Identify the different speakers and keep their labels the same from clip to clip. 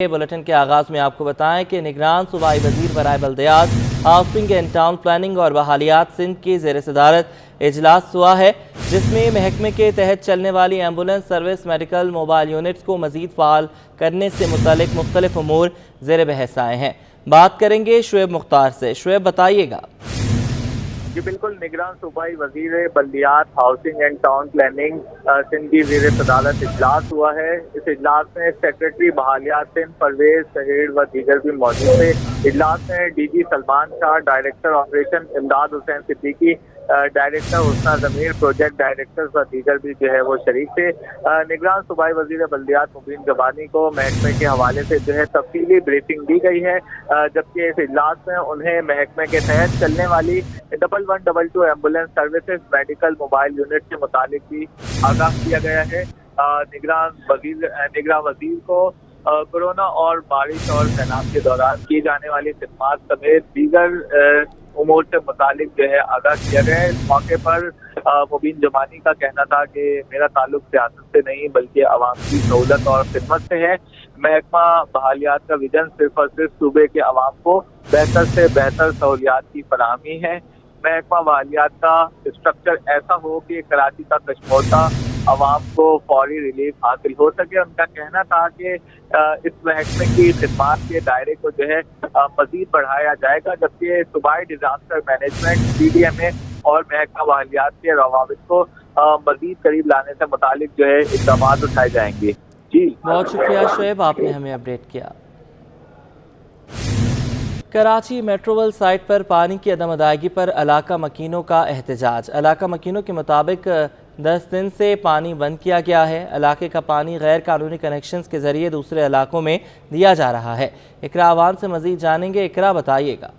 Speaker 1: Bulletin के आगाज में आपको बताएं कि निगरान सूबाई वजीर बराए बल्दियात, हाउसिंग एंड टाउन प्लानिंग और बहालियात सिंध की ज़ेर सदारत इजलास हुआ है, जिसमें महकमे के तहत चलने वाली ambulance service, medical mobile units को मजीद फाल करने से मुतालिक मुख्तलिफ उमूर ज़ेर बहस आए हैं। बात करेंगे शुएब मुख्तार से। शुएब, बताइएगा।
Speaker 2: जी बिल्कुल, निगरान सूबाई वजीर बल्दियात, housing and town planning Sindh की ज़ेर सदारत इजलास हुआ है। इस इजलास में सेक्रेटरी बहालियात सिंध परवेज सहेड़ व दीगर भी मौजूद थे। इजलास में DG Salman Shah, director operation Imdad Hussain Siddiqui, director Husna Zameer, project directors व दीगर भी जो है वो शरीक थे। निगरान सूबाई वजीर बल्दियात मुबीन जबानी को महकमे के हवाले से जो है तफसीली ब्रीफिंग दी गई है, जबकि इस इजलास में उन्हें महकमे के तहत चलने वाली 1122 ambulance services, medical mobile unit के मुतालिक भी आगाह किया गया है। निगरान वजीर को कोरोना और बारिश और सैलाब के दौरान की जाने वाली खिदमात समेत दीगर उमूर से मुतालिक जो है आगाह किया गया है। इस मौके पर मुबीन जमानी का कहना था कि मेरा ताल्लुक सियासत से नहीं बल्कि आवाम की सहूलत और खिदमत से है। महकमा बहालियात का विजन सिर्फ और सिर्फ सूबे के आवाम को बेहतर से बेहतर सहूलियात की फराहमी है। महकमा बहालियात का स्ट्रक्चर ऐसा हो कि कराची का कशमोता आवाम को फौरी रिलीफ हासिल हो सके। उनका कहना था कि इस महकमे की खिदमात के दायरे को जो है मजीद बढ़ाया जाएगा, जबकि सूबाई डिजास्टर मैनेजमेंट CDMA और महकमा बहालियात के रवाबित को मजीद करीब लाने से मुतालिक जो है इक़दाम उठाए जाएंगे। जी
Speaker 1: बहुत शुक्रिया शुएब, आपने हमें अपडेट किया। कराची मेट्रोवेल साइट पर पानी की अदम अदायगी पर इलाका मकीनों का एहतजाज। इलाका मकीनों के मुताबिक 10 दिन से पानी बंद किया गया है। इलाके का पानी गैर कानूनी कनेक्शंस के जरिए दूसरे इलाकों में दिया जा रहा है। इकरा अवान से मजीद जानेंगे। इकरा, बताइएगा।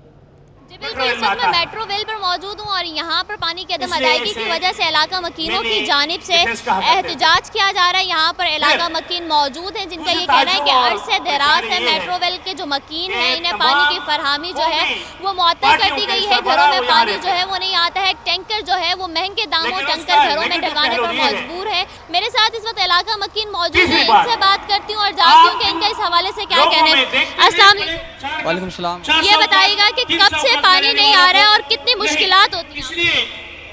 Speaker 3: जी बिल्कुल, इस वक्त मैं मेट्रो वेल पर मौजूद हूँ और यहाँ पर पानी की अदम अदायगी की वजह से इलाका मकीनों की जानिब से एहतजाज किया जा रहा है। यहाँ पर इलाका मकीन मौजूद हैं जिनका ये कहना है कि अर्से दराज है मेट्रो वेल के जो मकीन हैं इन्हें पानी की फरहमी जो है वो मुअत्तल कर दी गई है। घरों में पानी जो है वो नहीं आता है। टैंकर जो है वो महंगे दामों टैंकर घरों में ढकाने पर मजबूर है। मेरे साथ इस वक्त इलाका मकीन मौजूद है, इनसे बात करती हूँ और जानती हूँ कि इनका इस हवाले से क्या कहना है। अस्सलाम
Speaker 4: वालेकुम सलाम।
Speaker 3: ये बताइएगा कि कब से पानी नहीं आ रहा है और कितनी मुश्किलात होती हैं?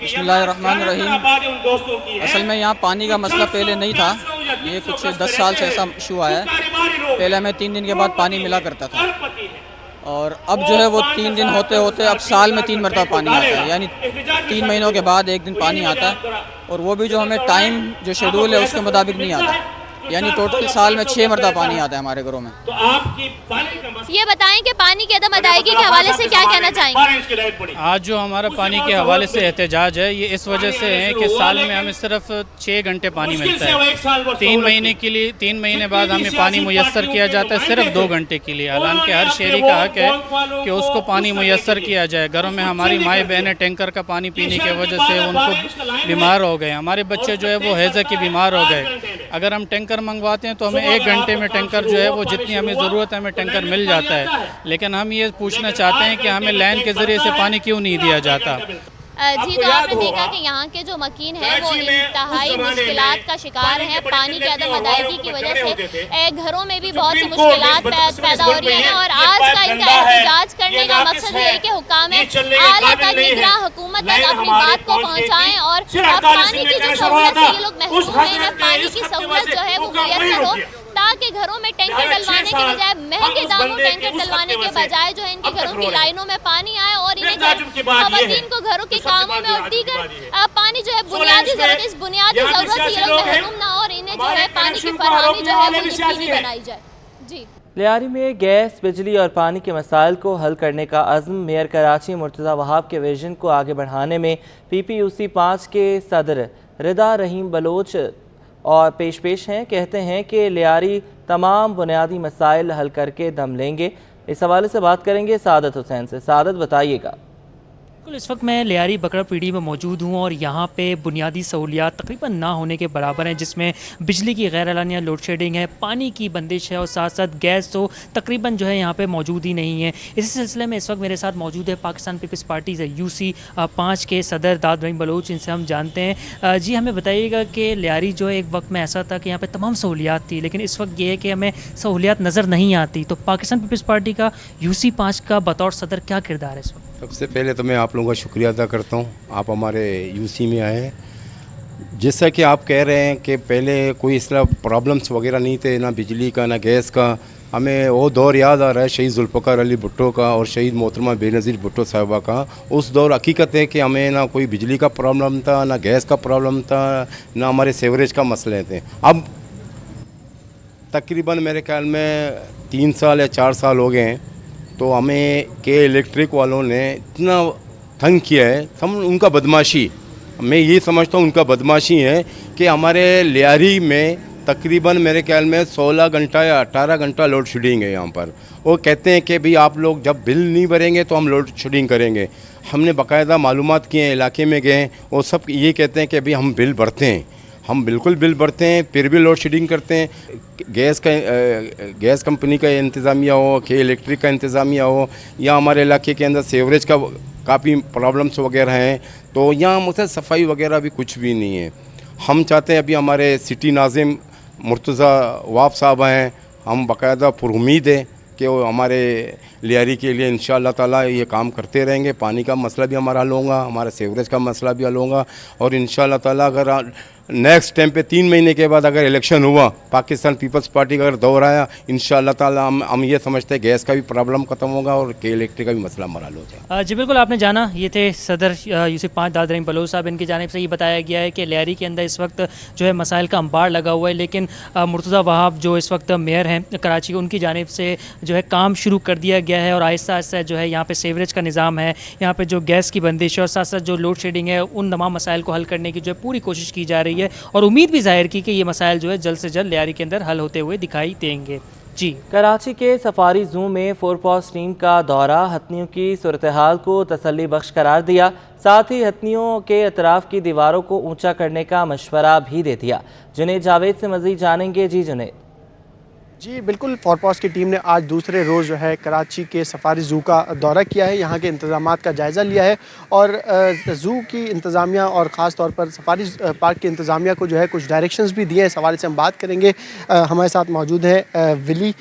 Speaker 4: बिस्मिल्लाहिर्रहमानिर्रहीम। असल में यहाँ पानी का मसला पहले नहीं था, ये कुछ 10 साल से ऐसा इशू आया है। पहले हमें 3 दिन के बाद पानी मिला करता था और अब जो है वो 3 दिन होते होते अब साल में 3 मरतबा पानी आता है, यानी 3 महीनों के बाद 1 दिन पानी आता है और वो भी जो हमें टाइम जो शेड्यूल है उसके मुताबिक नहीं आता, यानी टोटल साल में 6 मरतबा पानी आता है हमारे घरों में।
Speaker 3: तो ये बताएं कि पानी की अदम अदायगी के हवाले से क्या कहना चाहेंगे?
Speaker 5: आज जो हमारा पानी के हवाले से एहतजाज है ये इस वजह से है कि साल में हमें सिर्फ 6 घंटे पानी मिलता है। 3 महीने के लिए 3 महीने बाद हमें पानी मुयस्सर किया जाता है सिर्फ 2 घंटे के लिए। हालांकि हर शहरी का हक है कि उसको पानी मुयस्सर किया जाए। घरों में हमारी माएँ बहनें टैंकर का पानी पीने की वजह से उनको बीमार हो गए। हमारे बच्चे जो है वो हैज़ा की बीमार हो गए। अगर हम टैंकर मंगवाते हैं तो हमें 1 घंटे में टैंकर जो है वो जितनी हमें ज़रूरत है हमें टैंकर मिल जाता है, लेकिन हम ये पूछना चाहते हैं कि हमें लाइन के ज़रिए से पानी क्यों नहीं दिया जाता।
Speaker 3: जी, तो आपने देखा कि यहाँ के जो मकीन है वो इंतहाई मुश्किलात का शिकार हैं। पानी की अदम अदायगी की वजह से घरों में भी बहुत सी मुश्किलात पैदा हो रही हैं और आज का इनका एहतजाज करने का मकसद ये है कि हुकाम आला तक निगरां हुकूमत तक अपनी बात को पहुँचाएँ और पानी की जो सहूलत से ये लोग महसूस हैं इन्हें पानी की सहूलत जो है वो मुयस्सर हो, ताकि घरों में टैंकर डलवाने के बजाय महंगे दामों टैंकर डलवाने के बजाय जो है इनके घरों की लाइनों में पानी आए और इन्हें खवातीन को घरों के कामों में और दीगर पानी जो है बुनियादी जरूरत, इस बुनियादी जरूरत से ये लोग महरूम ना और इन्हें जो है पानी की फरहमी जो है वो यकीनी बनाई जाए। जी,
Speaker 1: लियारी में गैस, बिजली और पानी के मसाइल को हल करने का अज़्म। मेयर कराची मुर्तज़ा वहाब के विजन को आगे बढ़ाने में PPUC 5 के सदर रिदा रहीम बलोच और पेश हैं। कहते हैं कि लियारी तमाम बुनियादी मसाइल हल करके दम लेंगे। इस हवाले से बात करेंगे सादत हुसैन से। सादत, बताइएगा।
Speaker 6: बिल्कुल, इस वक्त मैं लियारी बकरा पीढ़ी में मौजूद हूँ और यहाँ पे बुनियादी सहूलियात तकरीबन ना होने के बराबर हैं, जिसमें बिजली की गैर एलानिया लोड शेडिंग है, पानी की बंदिश है और साथ साथ गैस तो तकरीबन जो है यहाँ पे मौजूद ही नहीं है। इसी सिलसिले में इस वक्त मेरे साथ मौजूद है पाकिस्तान पीपल्स पार्टी से UC 5 के सदर दाद रहीम बलोच, इनसे हम जानते हैं। जी, हमें बताइएगा कि लियारी जो है एक वक्त में ऐसा था कि यहाँ पर तमाम सहूलियात थी, लेकिन इस वक्त ये है कि हमें सहूलियात नज़र नहीं आती। तो पाकिस्तान पीपल्स पार्टी का UC 5 का बतौर सदर क्या किरदार है इस वक्त?
Speaker 7: सबसे पहले तो मैं आप लोगों का शुक्रिया अदा करता हूँ, आप हमारे UC में आए। जैसा कि आप कह रहे हैं कि पहले कोई इस तरह प्रॉब्लम्स वगैरह नहीं थे, ना बिजली का ना गैस का। हमें वो दौर याद आ रहा है शहीद जुल्फ़िकार अली भुट्टो का और शहीद मोहतरमा बेनज़ीर भुट्टो साहिबा का। उस दौर हकीकत है कि हमें ना कोई बिजली का प्रॉब्लम था, ना गैस का प्रॉब्लम था, ना हमारे सीवरेज का मसले थे। अब तकरीबन मेरे ख्याल में 3 साल या 4 साल हो गए हैं, तो हमें के इलेक्ट्रिक वालों ने इतना तंग किया है। हम उनका बदमाशी, मैं ये समझता हूँ उनका बदमाशी है कि हमारे लियारी में तकरीबन मेरे ख्याल में 16 घंटा या 18 घंटा लोड शेडिंग है यहाँ पर। वो कहते हैं कि भाई आप लोग जब बिल नहीं भरेंगे तो हम लोड शेडिंग करेंगे। हमने बाकायदा मालूमात किए हैं, इलाके में गए, वो सब ये कहते हैं कि भाई हम बिल भरते हैं, हम बिल्कुल बिल भरते हैं, फिर भी लोड शेडिंग करते हैं। गैस कंपनी का इंतज़ामिया हो, के इलेक्ट्रिक का इंतज़ामिया हो, या हमारे इलाके के अंदर सीवरेज का काफ़ी प्रॉब्लम्स वगैरह हैं, तो यहाँ मुझसे सफाई वगैरह भी कुछ भी नहीं है। हम चाहते हैं, अभी हमारे सिटी नाज़िम मुर्तज़ा वाफ साहब हैं, हम बाकायदा पुरुमीद हैं कि वो हमारे लियारी के लिए इंशाअल्लाह ताला ये काम करते रहेंगे। पानी का मसला भी हमारा हल होगा, हमारा सीवरेज का मसला भी हल होगा, और इंशाअल्लाह ताला अगर नेक्स्ट टाइम पे 3 महीने के बाद अगर इलेक्शन हुआ, पाकिस्तान पीपल्स पार्टी का अगर दौर आया, इंशाअल्लाह ताला हम ये समझते हैं गैस का भी प्रॉब्लम खत्म होगा और के इलेक्ट्रिक का भी मसला हमारा हल हो जाएगा।
Speaker 6: जी बिल्कुल, आपने जाना, ये थे सदर UC 5 दाद रहीम बलोच साहब। इनकी जानिब से ये बताया गया है कि लियारी के अंदर इस वक्त जो है मसाइल का अंबार लगा हुआ है, लेकिन मुर्तज़ा वहाब जो इस वक्त मेयर हैं कराची, उनकी जानिब से जो है काम शुरू कर दिया गया है और आहिस्ता आहिस्ता जो है यहाँ पे सीवरेज का निज़ाम है, यहाँ पे जो गैस की बंदिश है और साथ साथ जो लोड शेडिंग है, उन तमाम मसाइल को हल करने की जो है पूरी कोशिश की जा रही है और उम्मीद भी ज़ाहिर की कि ये मसाइल जो है जल्द से जल्द लियारी के अंदर हल होते हुए दिखाई देंगे। जी,
Speaker 1: कराची के सफारी ज़ू में 4 पॉस टीम का दौरा हथनियों की सूरत हाल को तसल्ली बख्श करार दिया, साथ ही हथनियों के अतराफ की दीवारों को ऊंचा करने का मशवरा भी दे दिया। जुनैद जावेद से मज़ीद जानेंगे। जी जुनैद।
Speaker 8: जी बिल्कुल, 4 पॉस की टीम ने आज दूसरे रोज़ जो है कराची के सफारी ज़ू का दौरा किया है, यहाँ के इंतज़ामात का जायज़ा लिया है और ज़ू की इंतज़ामिया और ख़ास तौर पर सफारी पार्क की इंतज़ामिया को जो है कुछ डायरेक्शंस भी दिए हैं। इस हवाले से हम बात करेंगे। हमारे साथ मौजूद है Willy.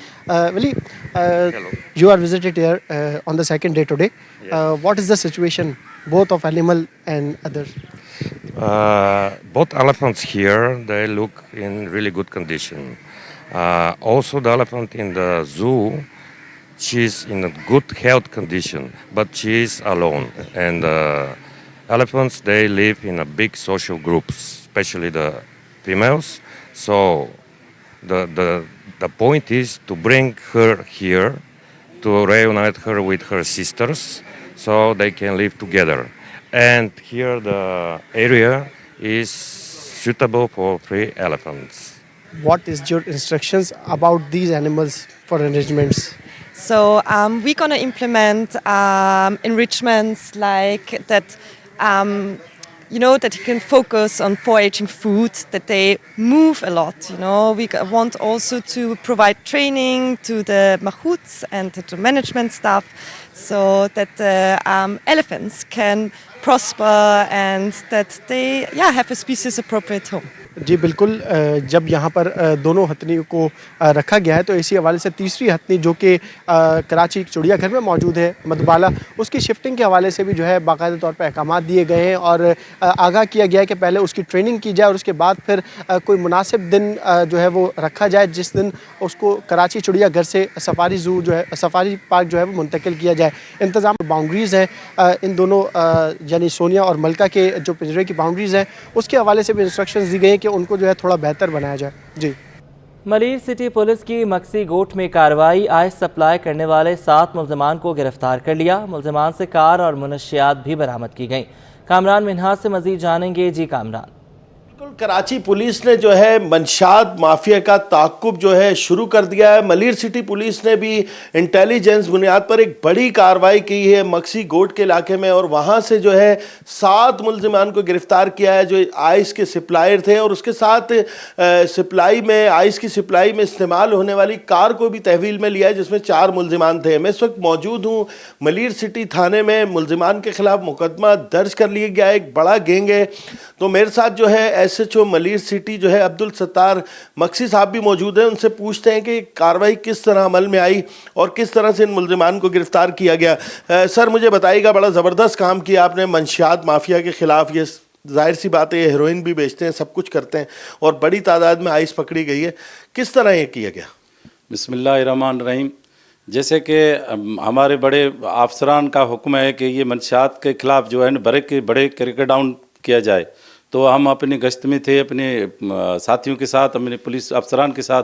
Speaker 8: You are visited here on the second day today, what is the situation both of animal and other?
Speaker 9: Both elephants here, they look in really good condition. Also the elephant in the zoo, she's in a good health condition, but she is alone. And elephants, they live in a big social groups, especially the females. So the point is to bring her here, to reunite her with her sisters, so they can live together. And here the area is suitable for 3 elephants.
Speaker 8: What is your instructions about these animals for arrangements?
Speaker 10: So we're going to implement enrichments like that, that you can focus on foraging food, that they move a lot. We want also to provide training to the mahouts and to the management staff, so that the elephants can prosper and that they have a species appropriate home.
Speaker 8: जी बिल्कुल, जब यहाँ पर दोनों हथनी को रखा गया है तो इसी हवाले से तीसरी हथनी जो कि कराची चिड़ियाघर में मौजूद है मधुबाला, उसकी शिफ्टिंग के हवाले से भी जो है बाकायदा तौर पर अहकाम दिए गए हैं और आगाह किया गया है कि पहले उसकी ट्रेनिंग की जाए और उसके बाद फिर कोई मुनासिब दिन जो है वो रखा जाए जिस दिन उसको कराची चिड़ियाघर से सफारी ज़ू जो है, सफारी पार्क जो है वो मुंतकिल किया जाए। इंतज़ाम बाउंड्रीज़ हैं इन दोनों यानी सोनिया और मलका के जो पिंजरे की बाउंड्रीज़ हैं उसके हवाले से भी इंस्ट्रक्शंस दी गई हैं कि उनको जो है थोड़ा बेहतर बनाया जाए। जी,
Speaker 1: मलीर सिटी पुलिस की मक्सी गोट में कार्रवाई, आइस सप्लाई करने वाले 7 मुल्ज़मान को गिरफ्तार कर लिया। मुल्ज़मान से कार और मुनशियात भी बरामद की गई। कामरान मिन्हाज से मज़ीद जानेंगे। जी कामरान।
Speaker 11: कराची पुलिस ने जो है मंशात माफिया का ताक़ुब जो है शुरू कर दिया है। मलीर सिटी पुलिस ने भी इंटेलिजेंस बुनियाद पर एक बड़ी कार्रवाई की है मक्सी गोट के इलाके में, और वहाँ से जो है 7 मुल्ज़िमान को गिरफ़्तार किया है जो आइस के सप्लायर थे, और उसके साथ आइस की सप्लाई में इस्तेमाल होने वाली कार को भी तहवील में लिया है जिसमें 4 मुल्ज़िमान थे। मैं इस वक्त मौजूद हूँ मलीर सिटी थाने में। मुल्ज़िमान के ख़िलाफ़ मुकदमा दर्ज कर लिया गया, एक बड़ा गैंग है। तो मेरे साथ जो है SHO मलीर सिटी जो है अब्दुल सत्तार मक्सी साहब भी मौजूद हैं। उनसे पूछते हैं कि कार्रवाई किस तरह अमल में आई और किस तरह से इन मुल्ज़िमान को गिरफ़्तार किया गया। सर मुझे बताइएगा, बड़ा ज़बरदस्त काम किया आपने मंशियात माफिया के ख़िलाफ़। ये जाहिर सी बात है, ये हेरोइन भी बेचते हैं, सब कुछ करते हैं, और बड़ी तादाद में आइस पकड़ी गई है। किस तरह ये किया गया?
Speaker 12: बिस्मिल्लाहिर्रहमानिर्रहीम। जैसे कि हमारे बड़े अफसरान का हुक्म है कि ये मंशियात के ख़िलाफ़ जो है ना बड़े क्रैकडाउन किया जाए, तो हम अपनी गश्त में थे अपने साथियों के साथ, अपने पुलिस अफसरान के साथ।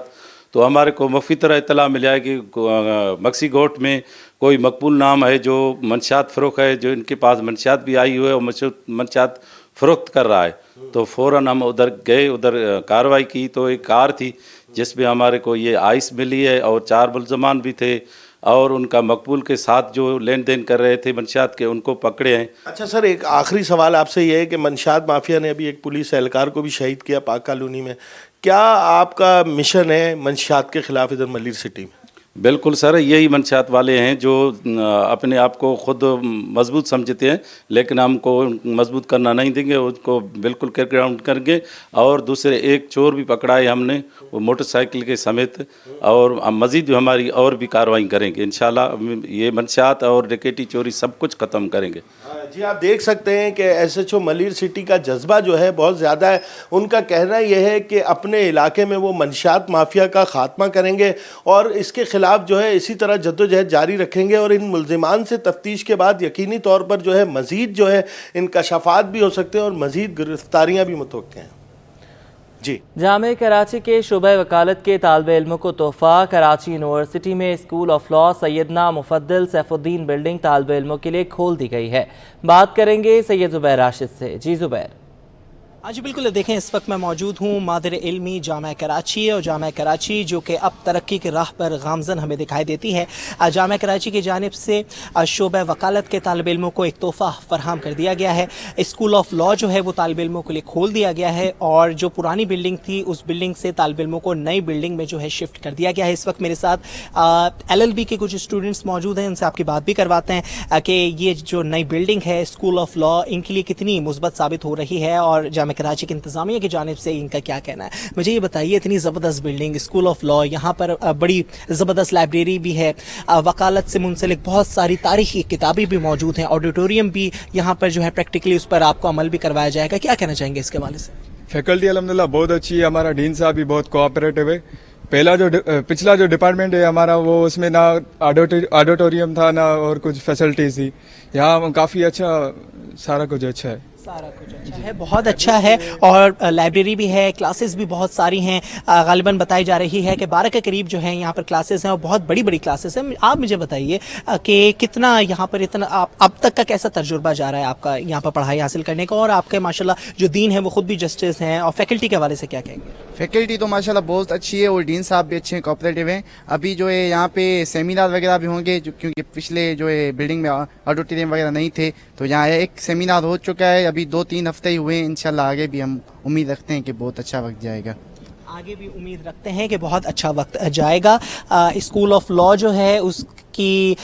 Speaker 12: तो हमारे को मफ़ी तरह इत्तला मिला है कि मक्सी गोट में कोई मकबूल नाम है जो मंशियात फ़रोख्त है, जो इनके पास मंशियात भी आई हुई है और मंशियात फ़रोख्त कर रहा है। तो फ़ौरन हम उधर गए, उधर कार्रवाई की। तो एक कार थी जिसमें हमारे को ये आइस मिली है और 4 मुल्ज़िमान भी थे, और उनका मकबूल के साथ जो लेन देन कर रहे थे मंशियात के, उनको पकड़े हैं।
Speaker 11: अच्छा सर, एक आखिरी सवाल आपसे ये है कि मंशियात माफिया ने अभी एक पुलिस एहलकार को भी शहीद किया पाक कॉलोनी में। क्या आपका मिशन है मंशियात के ख़िलाफ़ इधर मलीर सिटी में?
Speaker 12: बिल्कुल सर, यही मंशियात वाले हैं जो अपने आप को ख़ुद मजबूत समझते हैं, लेकिन हमको मजबूत करना नहीं देंगे, उसको बिल्कुल क्रैकडाउन करेंगे। और दूसरे एक चोर भी पकड़ा है हमने, वो मोटरसाइकिल के समेत, और मज़ीद भी हमारी और भी कार्रवाई करेंगे इंशाल्लाह। ये मंशियात और डकैती चोरी सब कुछ ख़त्म करेंगे।
Speaker 11: जी, आप देख सकते हैं कि SHO मलीर सिटी का जज्बा जो है बहुत ज़्यादा है। उनका कहना यह है कि अपने इलाके में वो मंशियात माफिया का ख़ात्मा करेंगे और इसके ख़िलाफ़ जो है इसी तरह जद्दोजहद जारी रखेंगे, और इन मुल्ज़िमान से तफ्तीश के बाद यकीनी तौर पर जो है मज़ीद जो है इनकशाफ़ात भी हो सकते हैं और मज़ीद गिरफ़्तारियाँ भी मुतवक्किल हैं। जी,
Speaker 1: जामे कराची के शुबे वकालत के तालिबे इल्मों को तोहफ़ा। कराची यूनिवर्सिटी में school of law Syedna Mufaddal Saifuddin building तालिबे इल्मों के लिए खोल दी गई है। बात करेंगे सैयद ज़ुबैर राशिद से। जी ज़ुबैर।
Speaker 13: हाँ जी बिल्कुल, देखें इस वक्त मैं मौजूद हूँ मादर इल्मी जामा कराची, और जामा कराची जो कि अब तरक्की की राह पर गामज़न हमें दिखाई देती है। जामा कराची की जानिब से शोबे वकालत के तालिब इल्मों को एक तोहफ़ा फराहम कर दिया गया है। स्कूल ऑफ लॉ जो है वो तालिब इल्मों के लिए खोल दिया गया है, और जो पुरानी बिल्डिंग थी उस बिल्डिंग से तालिब इल्मों को नई बिल्डिंग में जो है शिफ्ट कर दिया गया है। इस वक्त मेरे साथ LLB के कुछ स्टूडेंट्स मौजूद हैं, उनसे आपकी बात भी करवाते हैं कि ये जो नई बिल्डिंग है स्कूल ऑफ लॉ इनके लिए कितनी मुस्बत साबित हो रही है, और जामा कराची की इंतजामिया की जानिब से इनका क्या कहना है। मुझे ये बताइए, इतनी ज़बरदस्त बिल्डिंग स्कूल ऑफ लॉ, यहाँ पर बड़ी ज़बरदस्त लाइब्रेरी भी है, वकालत से मुंसलिक बहुत सारी तारीखी किताबें भी मौजूद हैं, ऑडिटोरियम भी यहाँ पर जो है प्रैक्टिकली उस पर आपको अमल भी करवाया जाएगा। क्या कहना चाहेंगे इसके हवाले से?
Speaker 14: फैकल्टी अल्हम्दुलिल्लाह बहुत अच्छी है, हमारा डीन साहब भी बहुत कोऑपरेटिव है। पिछला जो डिपार्टमेंट है हमारा, वो उसमें ना ऑडिटोरियम था ना और कुछ फैसिलिटीज थी। यहाँ काफ़ी अच्छा, सारा कुछ अच्छा है।
Speaker 13: सारा कुछ अच्छा है, बहुत अच्छा है, और लाइब्रेरी भी है, क्लासेस भी बहुत सारी हैं। गालिबन बताई जा रही है कि 12 के करीब जो है यहाँ पर क्लासेस हैं, और बहुत बड़ी बड़ी क्लासेस हैं। आप मुझे बताइए कि कितना यहाँ पर इतना अब तक का कैसा तजुर्बा जा रहा है आपका यहाँ पर पढ़ाई हासिल करने का, और आपके माशाल्लाह जो दीन है वो खुद भी जस्टिस हैं, और फैकल्टी के हवाले से क्या कहेंगे?
Speaker 15: फैकल्टी तो माशाल्लाह बहुत अच्छी है, और डीन साहब भी अच्छे हैं, कोऑपरेटिव हैं। अभी जो है यहाँ पे सेमिनार वगैरह भी होंगे, क्योंकि पिछले जो है बिल्डिंग में ऑडिटोरियम वगैरह नहीं थे, तो यहाँ एक सेमिनार हो चुका है, अभी 2-3 हफ्ते ही हुए हैं। इंशाल्लाह आगे भी हम उम्मीद रखते हैं कि बहुत अच्छा वक्त जाएगा।
Speaker 13: आगे भी उम्मीद रखते हैं कि बहुत अच्छा वक्त जाएगा। स्कूल ऑफ लॉ जो है उसकी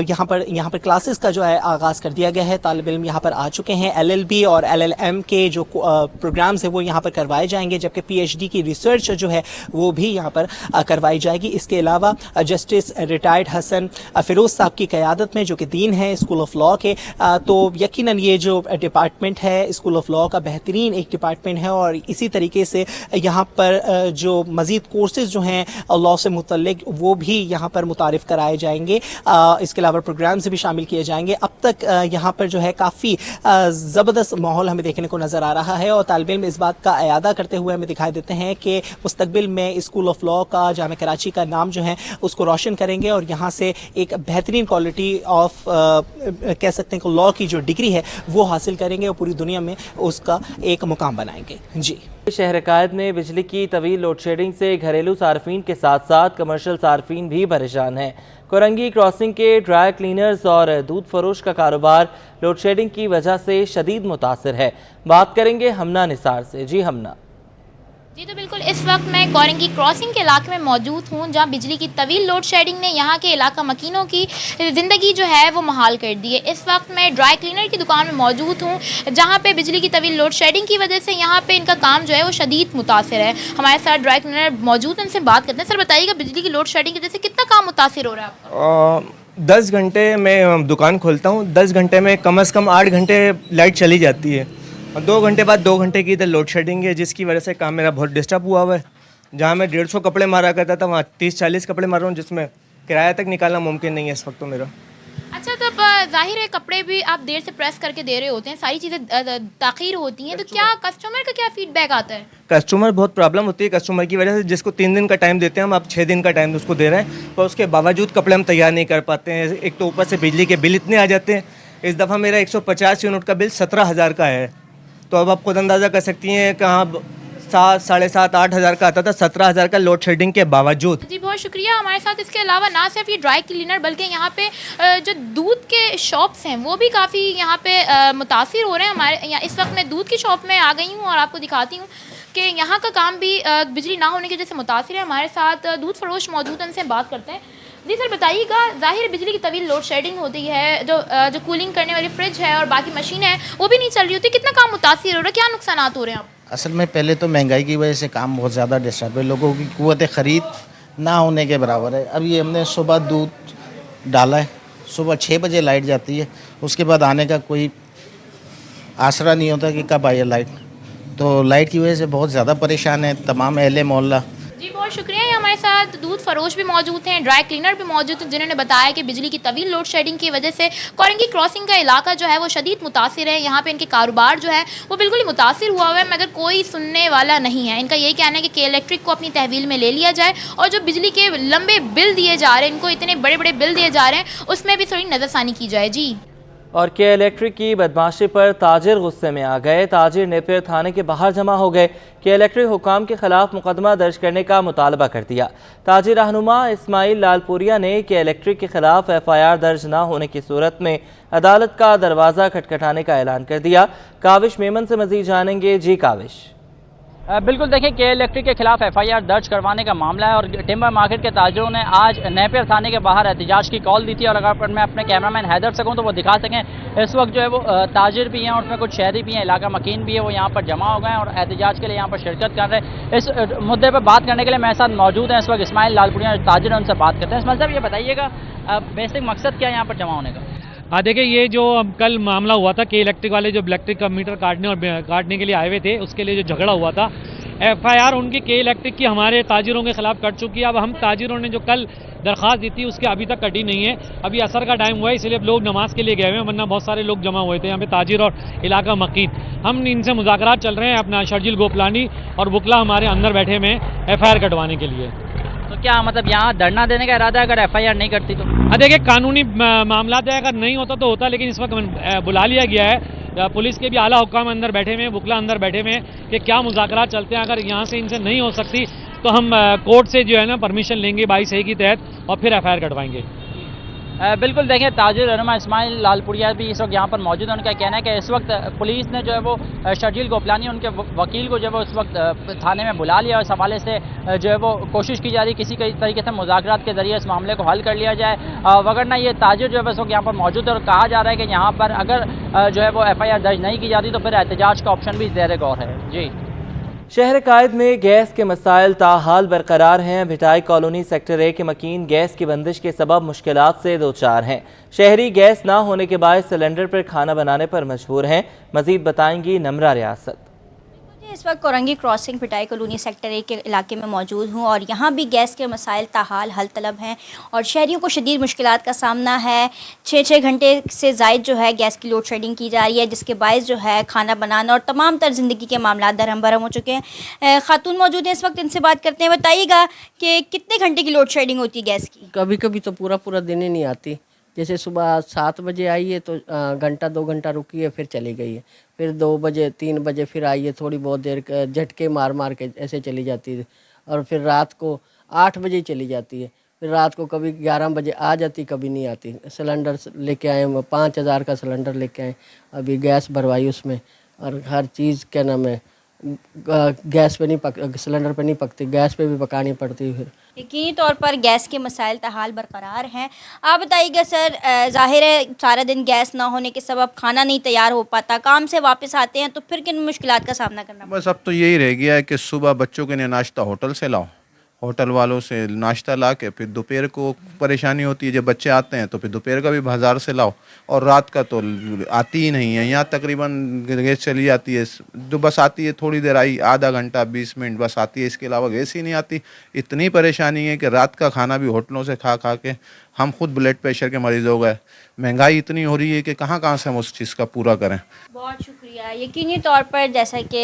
Speaker 13: यहाँ पर क्लासेस का जो है आगाज़ कर दिया गया है। तालिब इल्म यहाँ पर आ चुके हैं। LLB और LLM के जो प्रोग्राम्स है वो यहाँ पर करवाए जाएंगे, जबकि PhD की रिसर्च जो है वो भी यहाँ पर करवाई जाएगी। इसके अलावा जस्टिस रिटायर्ड हसन फ़िरोज़ साहब की क़यादत में, जो कि डीन है स्कूल ऑफ लॉ के, तो यकीनन ये जो डिपार्टमेंट है स्कूल ऑफ लॉ का बेहतरीन एक डिपार्टमेंट है, और इसी तरीके से यहाँ पर जो मज़ीद कोर्सेज़ जो हैं लॉ से मुतल्लिक वो भी यहाँ पर मुतारिफ़ कराए जाएंगे। जाएंगे, इसके अलावा प्रोग्राम्स भी शामिल किए जाएंगे। अब तक यहाँ पर जो है काफ़ी ज़बरदस्त माहौल हमें देखने को नज़र आ रहा है और तालिब इल्म इस बात का अयादा करते हुए हमें दिखाई देते हैं कि मुस्तकबिल में स्कूल ऑफ लॉ का, जामिया कराची का नाम जो है उसको रोशन करेंगे और यहाँ से एक बेहतरीन क्वालिटी ऑफ कह सकते हैं कि लॉ की जो डिग्री है वो हासिल करेंगे और पूरी दुनिया में उसका एक मुकाम बनाएंगे। जी,
Speaker 1: शहर कायद में बिजली की तवील लोड शेडिंग से घरेलू सार्फिन के साथ साथ कमर्शियल सार्फिन भी परेशान हैं। कोरंगी क्रॉसिंग के ड्राई क्लीनर्स और दूध फरोश का कारोबार लोड शेडिंग की वजह से शदीद मुतासिर है। बात करेंगे हमना निसार से। जी हमना।
Speaker 3: जी तो बिल्कुल, इस वक्त मैं कोरंगी क्रॉसिंग के इलाके में मौजूद हूँ जहाँ बिजली की तवील लोड शेडिंग ने यहाँ के इलाका मकीनों की ज़िंदगी जो है वो मुहाल कर दी है। इस वक्त मैं ड्राई क्लीनर की दुकान में मौजूद हूँ जहाँ पे बिजली की तवील लोड शेडिंग की वजह से यहाँ पे इनका काम जो है वो शदीद मुतासिर है। हमारे साथ ड्राई क्लीनर मौजूद हैं, उनसे बात करते हैं। सर बताइएगा, बिजली की लोड शेडिंग की वजह से कितना काम मुतासिर हो रहा है आपका?
Speaker 16: 10 घंटे मैं दुकान खोलता हूँ, 10 घंटे में कम से कम 8 घंटे लाइट चली जाती है और 2 घंटे बाद 2 घंटे की इधर लोड शेडिंग है, जिसकी वजह से काम मेरा बहुत डिस्टर्ब हुआ है। जहाँ मैं 150 कपड़े मारा करता था वहाँ 30-40 कपड़े मार रहा हूँ, जिसमें किराया तक निकालना मुमकिन नहीं है इस वक्त तो मेरा।
Speaker 3: अच्छा, तो जाहिर है कपड़े भी आप देर से प्रेस करके दे रहे होते हैं, सारी चीज़ें ताख़ीर होती हैं, तो क्या कस्टमर का क्या फीडबैक आता है?
Speaker 16: कस्टमर बहुत प्रॉब्लम होती है कस्टमर की वजह से, जिसको 3 दिन का टाइम देते हैं हम, अब 6 दिन का टाइम उसको दे रहे हैं, पर उसके बावजूद कपड़े हम तैयार नहीं कर पाते हैं। एक तो ऊपर से बिजली के बिल इतने आ जाते हैं। इस दफ़ा मेरा 150 यूनिट का बिल 17,000 का है, तो अब आप खुद अंदाज़ा कर सकती हैं कहाँ 7, 7.5, 8 हज़ार का आता था, 17,000 का लोड शेडिंग के बावजूद।
Speaker 3: जी बहुत शुक्रिया। हमारे साथ इसके अलावा ना सिर्फ ये ड्राई क्लीनर बल्कि यहाँ पे जो दूध के शॉप्स हैं वो भी काफ़ी यहाँ पे मुतासिर हो रहे हैं। हमारे यहाँ इस वक्त मैं दूध की शॉप में आ गई हूँ और आपको दिखाती हूँ कि यहाँ का काम भी बिजली ना होने की वजह से मुतासिर है। हमारे साथ दूध फरोश मौजूद हैं, उनसे बात करते हैं। जी सर बताइएगा, ज़ाहिर बिजली की तवील लोड शेडिंग होती है, जो कूलिंग करने वाली फ्रिज है और बाकी मशीन है वो भी नहीं चल रही होती, कितना काम मुतासिर हो रहा है, क्या नुकसान हो रहे हैं आप?
Speaker 17: असल में पहले तो महंगाई की वजह से काम बहुत ज़्यादा डिस्टर्ब है, लोगों की क़ुव्वत ख़रीद ना होने के बराबर है। अभी हमने सुबह दूध डाला है, सुबह 6 बजे लाइट जाती है, उसके बाद आने का कोई आसरा नहीं होता कि कब आए लाइट, तो लाइट की वजह से बहुत ज़्यादा परेशान है तमाम अहले मोहल्ला।
Speaker 3: जी बहुत शुक्रिया। हमारे साथ दूध फरोश भी मौजूद हैं, ड्राई क्लीनर भी मौजूद हैं, जिन्होंने बताया कि बिजली की तवील लोड शेडिंग की वजह से कोरंगी क्रॉसिंग का इलाका जो है वो शदीद मुतासिर है। यहाँ पे इनके कारोबार जो है वो बिल्कुल ही मुतासिर हुआ है, मगर कोई सुनने वाला नहीं है। इनका यही कहना है कि इलेक्ट्रिक को अपनी तहवील में ले लिया जाए और जो बिजली के लंबे बिल दिए जा रहे हैं, इनको इतने बड़े बड़े बिल दिए जा रहे हैं, उसमें भी थोड़ी नज़रसानी की जाए। जी।
Speaker 1: और के इलेक्ट्रिक की बदमाशी पर ताजिर गुस्से में आ गए। ताजिर नेपियर थाने के बाहर जमा हो गए। के इलेक्ट्रिक हुकाम के खिलाफ मुकदमा दर्ज करने का मुतालबा कर दिया। ताजिर रहनुमा इस्माइल लालपुरिया ने के इलेक्ट्रिक के खिलाफ FIR दर्ज न होने की सूरत में अदालत का दरवाज़ा खटखटाने का ऐलान कर दिया। काविश मेमन से मज़ीद जानेंगे। जी काविश।
Speaker 18: बिल्कुल देखें, के इलेक्ट्रिक के खिलाफ FIR दर्ज करवाने का मामला है और टिम्बर मार्केट के ताजिरों ने आज नेपियर थाने के बाहर एहतजाज की कॉल दी थी। और अगर मैं अपने कैमरामैन हैदर से कहूँ तो वो दिखा सकें, इस वक्त जो है वो ताजिर भी हैं और उसमें कुछ शहरी भी हैं, इलाका मकीन भी है, वो यहाँ पर जमा हो गए हैं और एहतजाज के लिए यहाँ पर शिरकत कर रहे हैं। इस मुद्दे पर बात करने के लिए मेरे साथ मौजूद हैं इस वक्त इस्माइल लालपुरिया ताजिर, उनसे बात करते हैं। इस्माइल साहब ये बताइएगा, बेसिक मकसद क्या है यहाँ पर जमा होने का?
Speaker 19: हाँ देखिए, ये जो कल मामला हुआ था के इलेक्ट्रिक वाले जो इलेक्ट्रिक का मीटर काटने के लिए आए हुए थे, उसके लिए जो झगड़ा हुआ था, FIR उनकी के इलेक्ट्रिक की हमारे ताजिरों के खिलाफ कट चुकी है। अब हम ताजिरों ने जो कल दरख्वास्त दी थी उसके अभी तक कटी नहीं है। अभी असर का टाइम हुआ है, इसलिए अब लोग नमाज के लिए गए हुए हैं, वरना बहुत सारे लोग जमा हुए थे यहाँ पे ताजिर और इलाका मकीन। हम इनसे मुज़ाकरात चल रहे हैं, अपना शर्जिल गोपलानी और बुकला हमारे अंदर बैठे हुए हैं FIR कटवाने के लिए।
Speaker 18: तो क्या मतलब यहाँ धरना देने का इरादा है अगर FIR नहीं करती तो?
Speaker 19: देखिए, कानूनी मामला है, अगर नहीं होता तो होता, लेकिन इस वक्त बुला लिया गया है। पुलिस के भी आला हुक्काम अंदर बैठे हुए हैं, बुकला अंदर बैठे हुए हैं कि क्या मुज़ाकरात चलते हैं। अगर यहाँ से इनसे नहीं हो सकती तो हम कोर्ट से जो है ना परमिशन लेंगे 22A के तहत और फिर FIR कटवाएंगे।
Speaker 18: बिल्कुल देखें, ताजिर रहनुमा इस्माइल लालपुरिया भी इस वक्त यहाँ पर मौजूद है। उनका कहना है कि इस वक्त पुलिस ने जो है वो शर्जिल गोपलानी उनके वकील को जो है वो इस वक्त थाने में बुला लिया और इस हवाले से जो है वो कोशिश की जा रही है किसी तरीके से मुज़ाकरात के ज़रिए इस मामले को हल कर लिया जाए, वगरना ये ताजिर जो है इस वक्त यहाँ पर मौजूद है। और कहा जा रहा है कि यहाँ पर अगर जो है वो FIR दर्ज नहीं की जाती तो फिर एहतजाज का ऑप्शन भी ज़ेर गौर है। जी।
Speaker 1: शहर कायद में गैस के मसाइल ताहाल बरकरार हैं। भिटाई कॉलोनी सेक्टर A के मकीन गैस की बंदिश के सबब मुश्किलात से दो चार हैं। शहरी गैस ना होने के बाद सिलेंडर पर खाना बनाने पर मजबूर हैं। मजीद बताएंगी नम्रा रियासत।
Speaker 20: इस वक्त कोरंगी क्रॉसिंग पिटाई कॉलोनी सेक्टर 1 के इलाके में मौजूद हूँ और यहाँ भी गैस के मसाइल ताहाल हल तलब हैं और शहरियों को शदीद मुश्किलात का सामना है। 6-6 घंटे से ज़ायद जो है गैस की लोड शेडिंग की जा रही है, जिसके बायस जो है खाना बनाना और तमाम तर ज़िंदगी के मामला दरहम बरहम हो चुके हैं। खातून मौजूद हैं इस वक्त, इनसे बात करते हैं। बताइएगा कि कितने घंटे की लोड शेडिंग होती है गैस की?
Speaker 21: कभी कभी तो पूरा दिन ही नहीं आती। जैसे सुबह 7 बजे आई है तो घंटा 2 घंटा रुकी है, फिर चली गई है, फिर 2 बजे 3 बजे फिर आई है, थोड़ी बहुत देर झटके मार के ऐसे चली जाती है, और फिर रात को 8 बजे चली जाती है, फिर रात को कभी 11 बजे आ जाती, कभी नहीं आती। सिलेंडर लेके आए, 5000 का सिलेंडर लेके आए, अभी गैस भरवाई उसमें, और हर चीज़ क्या नाम है गैस पे नहीं सिलेंडर पे नहीं पकती, गैस पे भी पकानी पड़ती है।
Speaker 20: यकीनी तौर पर गैस के मसाइल ताहाल बरकरार हैं। आप बताइएगा सर, ज़ाहिर है सारा दिन गैस ना होने के सबब खाना नहीं तैयार हो पाता, काम से वापस आते हैं तो फिर किन मुश्किलात का सामना करना पड़ता है?
Speaker 22: बस अब तो यही रह गया है कि सुबह बच्चों के लिए नाश्ता होटल से लाओ, होटल वालों से नाश्ता ला के फिर दोपहर को परेशानी होती है, जब बच्चे आते हैं तो फिर दोपहर का भी बाज़ार से लाओ, और रात का तो आती ही नहीं है। यहाँ तकरीबन गैस चली जाती है, जो बस आती है थोड़ी देर आई, आधा घंटा 20 मिनट बस आती है, इसके अलावा गैस ही नहीं आती। इतनी परेशानी है कि रात का खाना भी होटलों से खा के हम खुद ब्लड प्रेशर के मरीज़ हो गए। महंगाई इतनी हो रही है कि कहाँ से हम उस चीज़ का पूरा करें।
Speaker 20: बहुत शुक्रिया। यकीनी तौर पर जैसा कि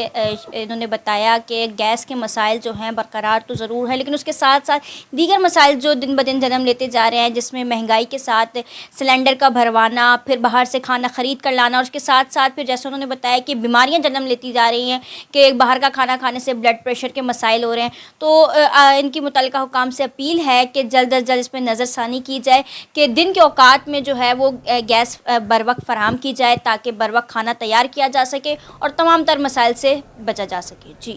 Speaker 20: इन्होंने बताया कि गैस के मसाइल जो हैं बरकरार तो ज़रूर है, लेकिन उसके साथ साथ दीगर मसाइल जो दिन ब दिन जन्म लेते जा रहे हैं, जिसमें महंगाई के साथ सिलेंडर का भरवाना, फिर बाहर से खाना ख़रीद कर लाना, और उसके साथ साथ फिर जैसे उन्होंने बताया कि बीमारियाँ जन्म लेती जा रही हैं कि बाहर का खाना खाने से ब्लड प्रेशर के मसाइल हो रहे हैं। तो इनकी मुतल्लिका हुकाम से अपील है कि जल्द अज जल्द इस पर नज़रसानी की जाए कि दिन के औकात में जो है वो गैस बर वक्त फराहम की जाए, ताकि बर वक्त खाना तैयार किया जा सके और तमाम तर मसाइल से बचा जा सके। जी,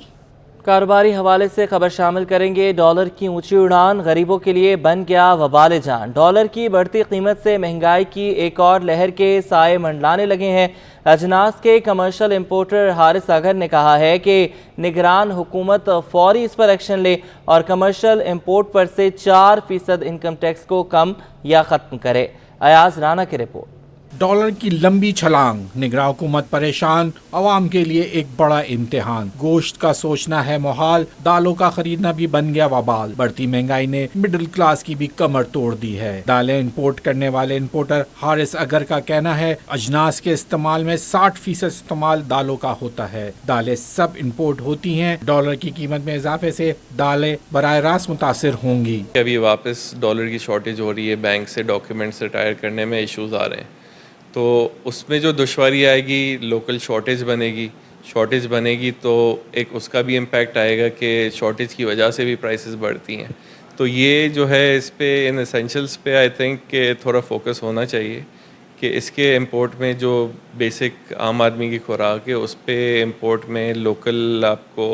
Speaker 1: कारोबारी हवाले से खबर शामिल करेंगे। डॉलर की ऊंची उड़ान गरीबों के लिए बन गया वबाल जान। डॉलर की बढ़ती कीमत से महंगाई की एक और लहर के साए मंडलाने लगे हैं। अजनास के कमर्शियल इंपोर्टर हारिस अगर ने कहा है कि निगरान हुकूमत फौरी इस पर एक्शन ले और कमर्शियल इंपोर्ट पर से 4% इनकम टैक्स को कम या ख़त्म करे। अयाज राना की रिपोर्ट।
Speaker 23: डॉलर की लंबी छलांग, निगरान हुकूमत परेशान, अवाम के लिए एक बड़ा इम्तिहान। गोश्त का सोचना है मुहाल, दालों का खरीदना भी बन गया वबाल। बढ़ती महंगाई ने मिडिल क्लास की भी कमर तोड़ दी है। दालें इंपोर्ट करने वाले इंपोर्टर हारिस अगर का कहना है अजनास के इस्तेमाल में 60% इस्तेमाल दालों का होता है। दालें सब इंपोर्ट होती हैं। डॉलर की कीमत में इजाफे से दालें बराह रास्त मुतासिर होंगी।
Speaker 24: अभी वापस डॉलर की शॉर्टेज हो रही है, बैंक से डॉक्यूमेंट्स रिटायर करने में इश्यूज आ रहे हैं, तो उसमें जो दुश्वारी आएगी, लोकल शॉर्टेज बनेगी तो एक उसका भी इम्पैक्ट आएगा कि शॉर्टेज की वजह से भी प्राइसेस बढ़ती हैं। तो ये जो है इस पे इन एसेंशियल्स पे आई थिंक कि थोड़ा फोकस होना चाहिए कि इसके इंपोर्ट में जो बेसिक आम आदमी की खुराक है उस पे इंपोर्ट में लोकल आपको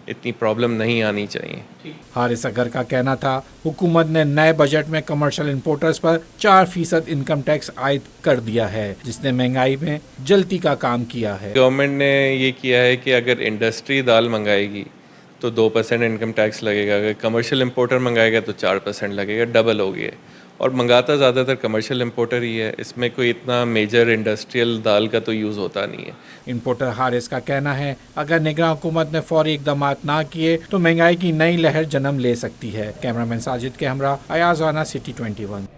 Speaker 24: इतनी प्रॉब्लम नहीं आनी चाहिए।
Speaker 23: हारिस अगर का कहना था हुकूमत ने नए बजट में कमर्शियल इंपोर्टर्स पर 4% इनकम टैक्स आयद कर दिया है, जिसने महंगाई में जल्दी का काम किया है।
Speaker 24: गवर्नमेंट ने ये किया है कि अगर इंडस्ट्री दाल मंगाएगी तो 2% इनकम टैक्स लगेगा, अगर कमर्शियल इंपोर्टर मंगाएगा तो 4% लगेगा, डबल हो गया। और मंगाता ज़्यादातर कमर्शियल इंपोर्टर ही है, इसमें कोई इतना मेजर इंडस्ट्रियल दाल का तो यूज़ होता नहीं है।
Speaker 23: इंपोर्टर हारिस का कहना है अगर निगरान हुकूमत ने फौरी इकदाम ना किए तो महंगाई की नई लहर जन्म ले सकती है। कैमरामैन साजिद के हमरा, अयाज राना, सिटी 21।